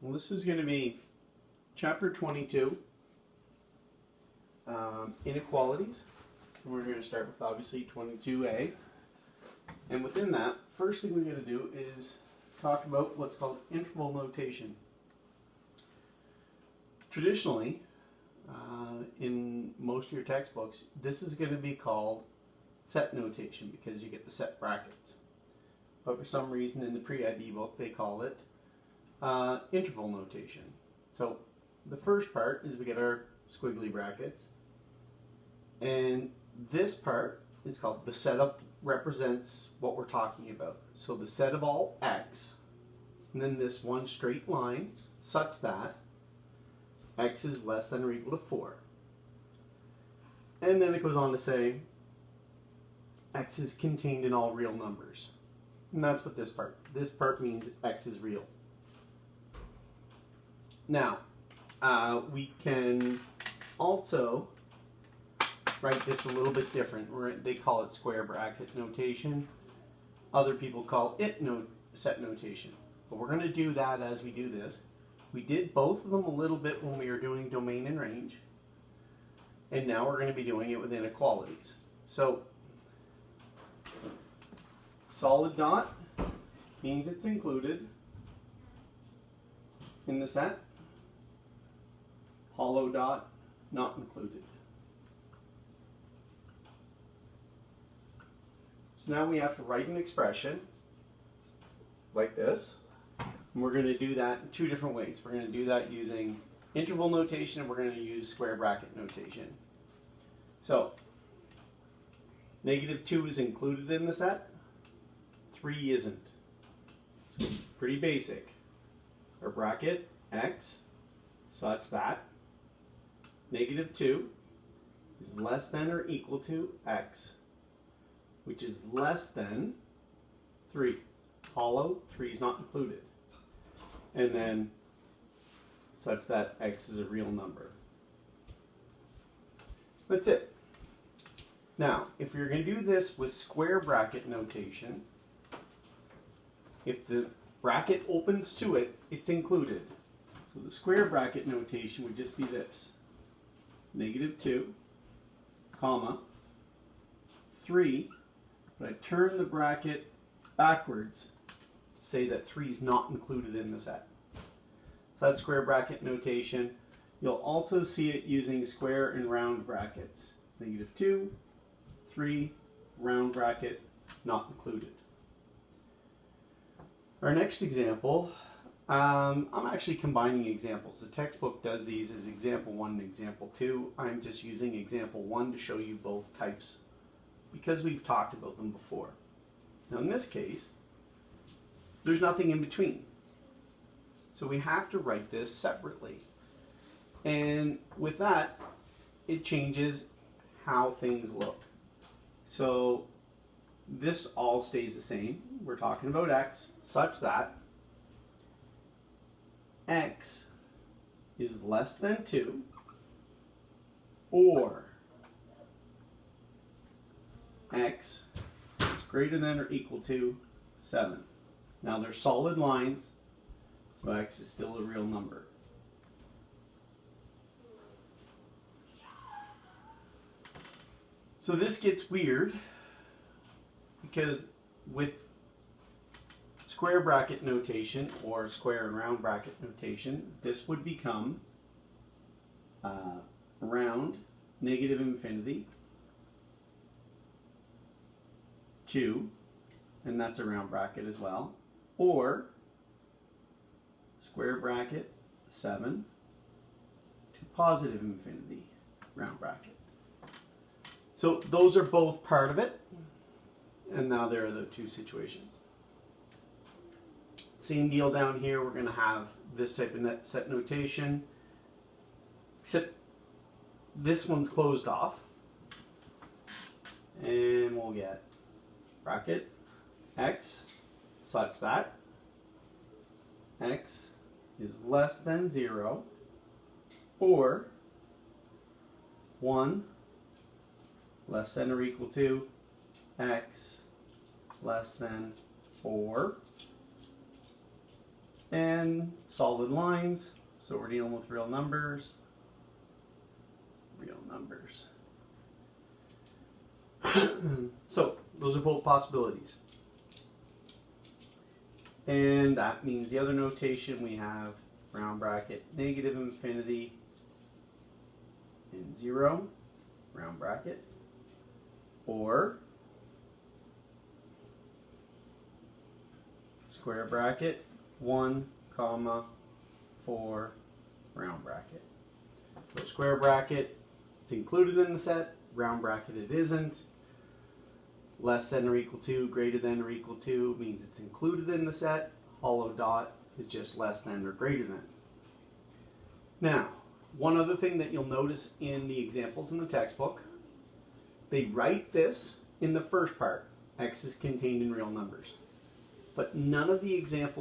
Well, this is going to be chapter 22, inequalities. And we're going to start with obviously 22a. And within that, first thing we're going to do is talk about what's called interval notation. Traditionally, in most of your textbooks, this is going to be called set notation because you get the set brackets. But for some reason in the pre-IB book, they call it interval notation. So the first part is we get our squiggly brackets. And this part is called the setup represents what we're talking about. So the set of all x, and then this one straight line such that x is less than or equal to 4. And then it goes on to say x is contained in all real numbers. And that's what this part means x is real. Now, we can also write this a little bit different. They call it square bracket notation. Other people call it set notation. But we're going to do that as we do this. We did both of them a little bit when we were doing domain and range. And now we're going to be doing it with inequalities. So, solid dot means it's included in the set. Hollow dot, not included. So now we have to write an expression like this. And we're going to do that in two different ways. We're going to do that using interval notation and we're going to use square bracket notation. So, -2 is included in the set. 3 isn't. So pretty basic. Our bracket x such that -2 is less than or equal to x, which is less than 3. Hollow, 3 is not included. And then such that x is a real number. That's it. Now, if you're going to do this with square bracket notation, if the bracket opens to it, it's included. So the square bracket notation would just be this. -2, comma, 3, but I turn the bracket backwards to say that 3 is not included in the set. So that's square bracket notation. You'll also see it using square and round brackets. -2, 3, round bracket, not included. Our next example, I'm actually combining examples. The textbook does these as example 1 and example 2. I'm just using example 1 to show you both types because we've talked about them before. Now in this case, there's nothing in between. So we have to write this separately. And with that, it changes how things look. So this all stays the same. We're talking about x such that x is less than 2 or x is greater than or equal to 7. Now they're solid lines, so x is still a real number. So this gets weird because with square bracket notation or square and round bracket notation, this would become round -∞ 2, and that's a round bracket as well, or square bracket 7 to +∞ round bracket. So those are both part of it, and now there are the two situations. Same deal down here, we're going to have this type of set notation, except this one's closed off. And we'll get bracket x such that x is less than 0 or 1 less than or equal to x less than 4. And solid lines, so we're dealing with real numbers. Real numbers. So those are both possibilities. And that means the other notation we have round bracket, negative infinity and 0, round bracket, or square bracket, 1, comma, 4, round bracket. So square bracket, it's included in the set, round bracket it isn't. Less than or equal to, greater than or equal to means it's included in the set. Hollow dot is just less than or greater than. Now, one other thing that you'll notice in the examples in the textbook, they write this in the first part. X is contained in real numbers. But none of the examples